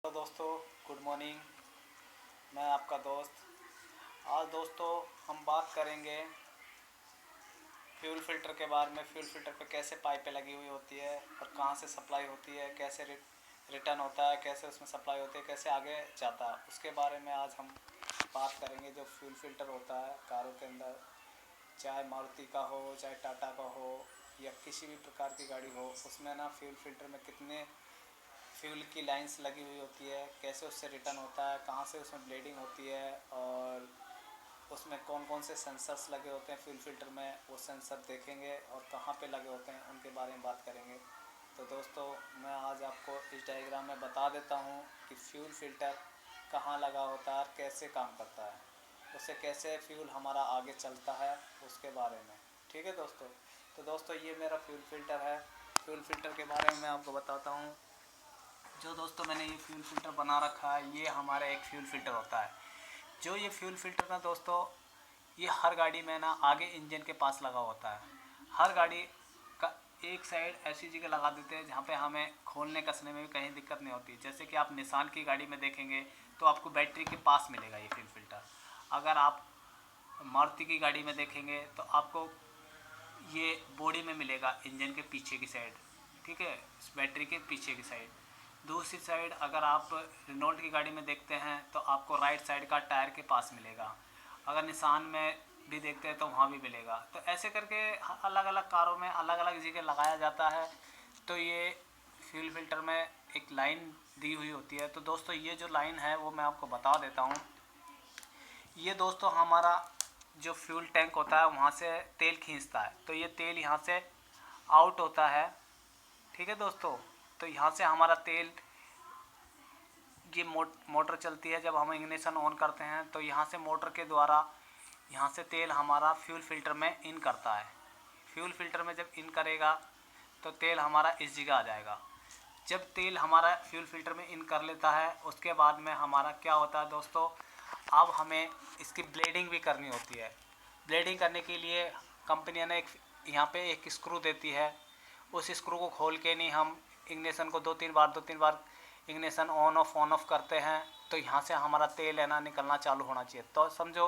Hello दोस्तों, good morning. मैं आपका दोस्त। आज दोस्तों हम बात करेंगे फ्यूल फ़िल्टर के बारे में। फ्यूल फ़िल्टर पे कैसे पाइपें लगी हुई होती है और कहाँ से सप्लाई होती है, कैसे रिटर्न होता है, कैसे उसमें सप्लाई होती है, कैसे आगे जाता है, उसके बारे में आज हम बात करेंगे। जो फ्यूल फ़िल्टर होता है कारों के अंदर, चाहे मारुति का हो, चाहे टाटा का हो या किसी भी प्रकार की गाड़ी हो, उसमें ना फ्यूल फ़िल्टर में कितने फ्यूल की लाइंस लगी हुई होती है, कैसे उससे रिटर्न होता है, कहाँ से उसमें ब्लीडिंग होती है और उसमें कौन कौन से सेंसर्स लगे होते हैं फ्यूल फिल्टर में, वो सेंसर देखेंगे और कहाँ पे लगे होते हैं उनके बारे में बात करेंगे। तो दोस्तों मैं आज आपको इस डायग्राम में बता देता हूँ कि फ्यूल फिल्टर कहाँ लगा होता है और कैसे काम करता है, उससे कैसे फ्यूल हमारा आगे चलता है, उसके बारे में। ठीक है दोस्तों। तो दोस्तों ये मेरा फ्यूल फिल्टर है। फ्यूल फिल्टर के बारे में मैं आपको बताता हूँ। जो दोस्तों मैंने ये फ्यूल फ़िल्टर बना रखा है, ये हमारा एक फ्यूल फ़िल्टर होता है। जो ये फ्यूल फ़िल्टर ना दोस्तों, ये हर गाड़ी में ना आगे इंजन के पास लगा होता है। हर गाड़ी का एक साइड ऐसी जगह लगा देते हैं जहाँ पे हमें खोलने कसने में भी कहीं दिक्कत नहीं होती। जैसे कि आप निसान की गाड़ी में देखेंगे तो आपको बैटरी के पास मिलेगा ये फ्यूल फ़िल्टर। अगर आप मारुति की गाड़ी में देखेंगे तो आपको ये बॉडी में मिलेगा, इंजन के पीछे की साइड। ठीक है, बैटरी के पीछे की साइड। दूसरी साइड अगर आप रेनॉल्ट की गाड़ी में देखते हैं तो आपको राइट साइड का टायर के पास मिलेगा। अगर निसान में भी देखते हैं तो वहाँ भी मिलेगा। तो ऐसे करके अलग अलग कारों में अलग अलग जगह लगाया जाता है। तो ये फ्यूल फिल्टर में एक लाइन दी हुई होती है। तो दोस्तों ये जो लाइन है वो मैं आपको बता देता हूँ। ये दोस्तों हमारा जो फ्यूल टैंक होता है वहाँ से तेल खींचता है। तो ये तेल यहाँ से आउट होता है। ठीक है दोस्तों। तो यहाँ से हमारा तेल, ये मोटर चलती है। जब हम इग्निशन ऑन करते हैं तो यहाँ से मोटर के द्वारा यहाँ से तेल हमारा फ्यूल फिल्टर में इन करता है। फ्यूल फिल्टर में जब इन करेगा तो तेल हमारा इस जगह आ जाएगा। जब तेल हमारा फ्यूल फिल्टर में इन कर लेता है उसके बाद में हमारा क्या होता है दोस्तों, अब हमें इसकी ब्लेडिंग भी करनी होती है। ब्लेडिंग करने के लिए कंपनी ने यहाँ पे एक स्क्रू देती है। उस स्क्रू को खोल के नहीं हम इग्निशन को दो तीन बार इग्निशन ऑन ऑफ करते हैं तो यहाँ से हमारा तेल है ना निकलना चालू होना चाहिए। तो समझो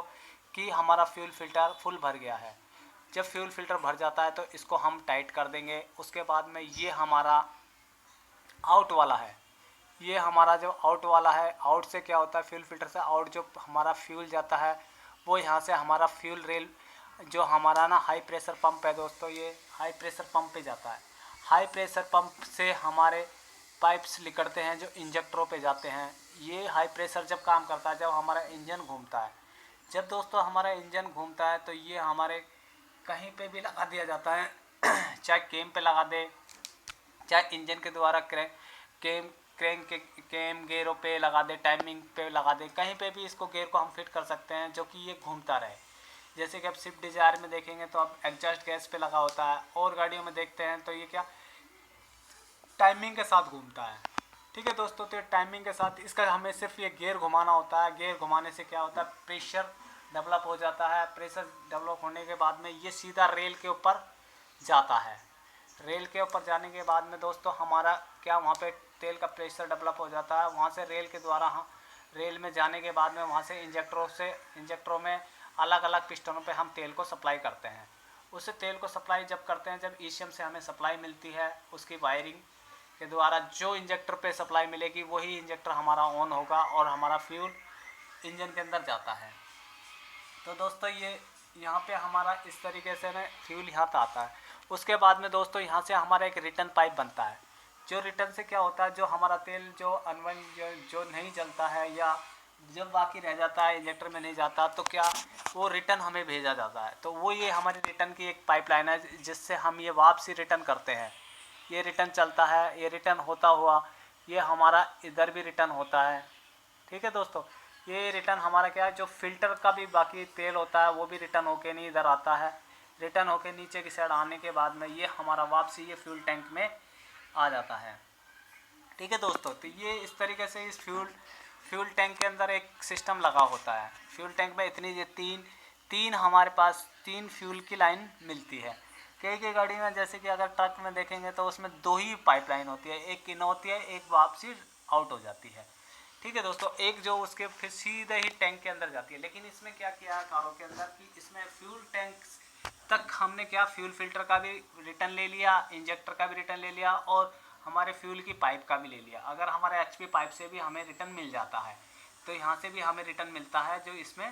कि हमारा फ्यूल फिल्टर फुल भर गया है। जब फ्यूल फिल्टर भर जाता है तो इसको हम टाइट कर देंगे। उसके बाद में ये हमारा आउट वाला है। ये हमारा जो आउट वाला है, आउट से क्या होता है, फ्यूल फिल्टर से आउट जो हमारा फ्यूल जाता है वो यहाँ से हमारा फ्यूल रेल, जो हमारा ना हाई प्रेशर पंप है दोस्तों, ये हाई प्रेशर पंप पे जाता है। हाई प्रेशर पंप से हमारे पाइप्स निकलते हैं जो इंजेक्टरों पे जाते हैं। ये हाई प्रेशर जब काम करता है, जब हमारा इंजन घूमता है, जब दोस्तों हमारा इंजन घूमता है तो ये हमारे कहीं पे भी लगा दिया जाता है। चाहे केम पे लगा दे, चाहे इंजन के द्वारा क्रैंक के केम गेयरों पे लगा दे, टाइमिंग पे लगा दे, कहीं पे भी इसको गेयर को हम फिट कर सकते हैं जो कि ये घूमता रहे। जैसे कि आप स्विफ्ट डिज़ायर में देखेंगे तो आप एग्जॉस्ट गैस पे लगा होता है, और गाड़ियों में देखते हैं तो ये क्या टाइमिंग के साथ घूमता है। ठीक है दोस्तों। तो टाइमिंग के साथ इसका हमें सिर्फ ये गियर घुमाना होता है। गियर घुमाने से क्या होता है, प्रेशर डेवलप हो जाता है। प्रेशर डेवलप होने के बाद में ये सीधा रेल के ऊपर जाता है। रेल के ऊपर जाने के बाद में दोस्तों हमारा क्या, वहाँ पे तेल का प्रेशर डेवलप हो जाता है। वहाँ से रेल के द्वारा हम रेल में जाने के बाद में वहाँ से इंजेक्टरों में अलग अलग पिस्टनों पे हम तेल को सप्लाई करते हैं। उस तेल को सप्लाई जब करते हैं, जब ईसीएम से हमें सप्लाई मिलती है, उसकी वायरिंग के द्वारा जो इंजेक्टर पे सप्लाई मिलेगी वही इंजेक्टर हमारा ऑन होगा और हमारा फ्यूल इंजन के अंदर जाता है। तो दोस्तों ये यहाँ पे हमारा इस तरीके से ना फ्यूल यहाँ पे आता है। उसके बाद में दोस्तों यहाँ से हमारा एक रिटर्न पाइप बनता है। जो रिटर्न से क्या होता है, जो हमारा तेल जो अनवन जो नहीं जलता है या जब बाकी रह जाता है इंजेक्टर में नहीं जाता, तो क्या वो रिटर्न हमें भेजा जाता है। तो वो ये हमारी रिटर्न की एक पाइपलाइन है जिससे हम ये वापसी रिटर्न करते हैं। ये रिटर्न चलता है, ये रिटर्न होता हुआ ये हमारा इधर भी रिटर्न होता है। ठीक है दोस्तों। ये रिटर्न हमारा क्या है, जो फिल्टर का भी बाकी तेल होता है वो भी रिटर्न होके नहीं इधर आता है। रिटर्न होके नीचे की साइड आने के बाद में ये हमारा वापसी ये फ्यूल टैंक में आ जाता है। ठीक है दोस्तों। तो ये इस तरीके से इस फ्यूल टैंक के अंदर एक सिस्टम लगा होता है। फ्यूल टैंक में इतनी ये तीन हमारे पास तीन फ्यूल की लाइन मिलती है। कई गाड़ी में जैसे कि अगर ट्रक में देखेंगे तो उसमें दो ही पाइपलाइन होती है, एक इन होती है, एक वापसी आउट हो जाती है। ठीक है दोस्तों, एक जो उसके फिर सीधे ही टैंक के अंदर जाती है। लेकिन इसमें क्या किया है कारों के अंदर कि इसमें फ्यूल टैंक तक हमने क्या फ्यूल फिल्टर का भी रिटर्न ले लिया, इंजेक्टर का भी रिटर्न ले लिया और हमारे फ्यूल की पाइप का भी ले लिया। अगर हमारे एचपी पाइप से भी हमें रिटर्न मिल जाता है तो यहाँ से भी हमें रिटर्न मिलता है, जो इसमें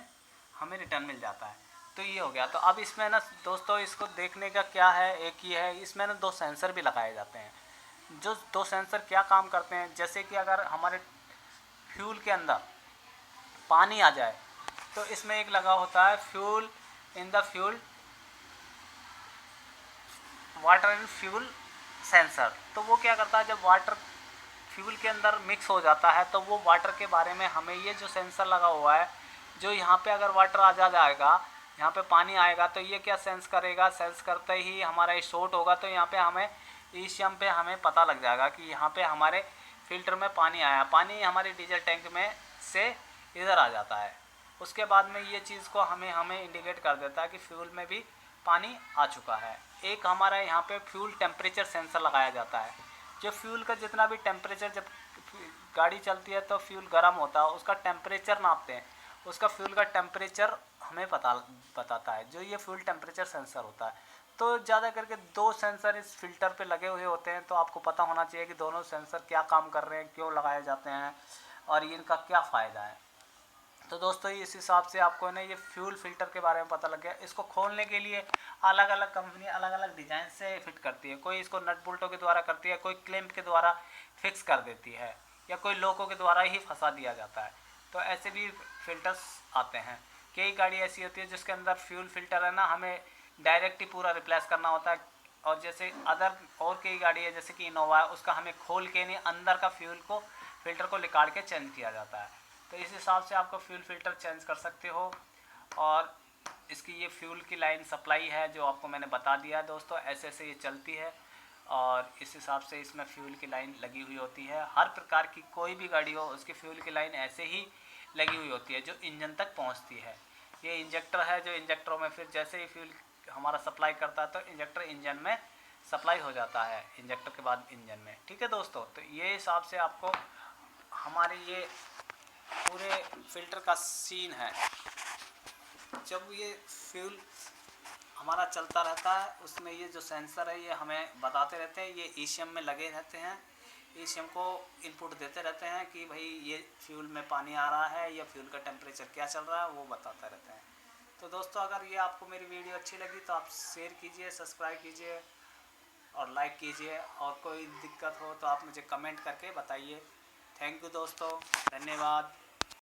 हमें रिटर्न मिल जाता है। तो ये हो गया। तो अब इसमें ना दोस्तों इसको देखने का क्या है, एक ही है, इसमें ना 2 सेंसर भी लगाए जाते हैं। जो 2 सेंसर क्या काम करते हैं, जैसे कि अगर हमारे फ्यूल के अंदर पानी आ जाए तो इसमें एक लगा होता है fuel in the fuel water and fuel sensor. तो वो क्या करता है, जब वाटर फ्यूल के अंदर मिक्स हो जाता है तो वो वाटर के बारे में हमें ये जो सेंसर लगा हुआ है, जो यहाँ पे अगर वाटर आ जाएगा, यहाँ पे पानी आएगा तो ये क्या सेंस करेगा, सेंस करते ही हमारा शॉर्ट होगा तो यहाँ पे हमें ईसीएम पे हमें पता लग जाएगा कि यहाँ पे हमारे फिल्टर में पानी आया। पानी हमारे डीजल टैंक में से इधर आ जाता है। उसके बाद में ये चीज़ को हमें इंडिकेट कर देता है कि फ्यूल में भी पानी आ चुका है। एक हमारा यहाँ पे फ्यूल टेम्परेचर सेंसर लगाया जाता है। जो फ्यूल का जितना भी टेम्परेचर, जब गाड़ी चलती है तो फ्यूल गर्म होता है, उसका टेम्परेचर नापते हैं, उसका फ्यूल का टेम्परेचर हमें बताता है, जो ये फ्यूल टेम्परेचर सेंसर होता है। तो ज़्यादा करके 2 सेंसर इस फिल्टर पे लगे हुए होते हैं। तो आपको पता होना चाहिए कि दोनों सेंसर क्या काम कर रहे हैं, क्यों लगाए जाते हैं और इनका क्या फ़ायदा है। तो दोस्तों इस हिसाब से आपको ना ये फ्यूल फिल्टर के बारे में पता लग गया। इसको खोलने के लिए अलग अलग कंपनी अलग अलग डिज़ाइन से फिट करती है। कोई इसको नट बोल्टों के द्वारा करती है, कोई क्लैंप के द्वारा फिक्स कर देती है, या कोई लोकों के द्वारा ही फंसा दिया जाता है। तो ऐसे भी फिल्टर्स आते हैं। कई गाड़ी ऐसी होती है जिसके अंदर फ्यूल फिल्टर है ना, हमें डायरेक्ट ही पूरा रिप्लेस करना होता है। और जैसे अदर और कई गाड़ी है जैसे कि इनोवा है, उसका हमें खोल के नहीं अंदर का फ्यूल को फिल्टर को निकाल के चेंज किया जाता है। तो इस हिसाब से आपको फ्यूल फिल्टर चेंज कर सकते हो। और इसकी ये फ्यूल की लाइन सप्लाई है जो आपको मैंने बता दिया दोस्तों, ऐसे ऐसे ये चलती है और इस हिसाब से इसमें फ्यूल की लाइन लगी हुई होती है। हर प्रकार की कोई भी गाड़ी हो उसकी फ्यूल की लाइन ऐसे ही लगी हुई होती है जो इंजन तक पहुंचती है। ये इंजेक्टर है, जो इंजेक्टरों में फिर जैसे ही फ्यूल हमारा सप्लाई करता है तो इंजेक्टर इंजन में सप्लाई हो जाता है, इंजेक्टर के बाद इंजन में। ठीक है दोस्तों, तो ये हिसाब से आपको हमारे ये पूरे फिल्टर का सीन है। जब ये फ्यूल हमारा चलता रहता है उसमें ये जो सेंसर है ये हमें बताते रहते हैं, ये ईसीएम में लगे रहते हैं, ईसीएम को इनपुट देते रहते हैं कि भाई ये फ्यूल में पानी आ रहा है या फ्यूल का टेम्परेचर क्या चल रहा है, वो बताते रहते हैं। तो दोस्तों अगर ये आपको मेरी वीडियो अच्छी लगी तो आप शेयर कीजिए, सब्सक्राइब कीजिए और लाइक कीजिए। और कोई दिक्कत हो तो आप मुझे कमेंट करके बताइए। थैंक यू दोस्तों, धन्यवाद।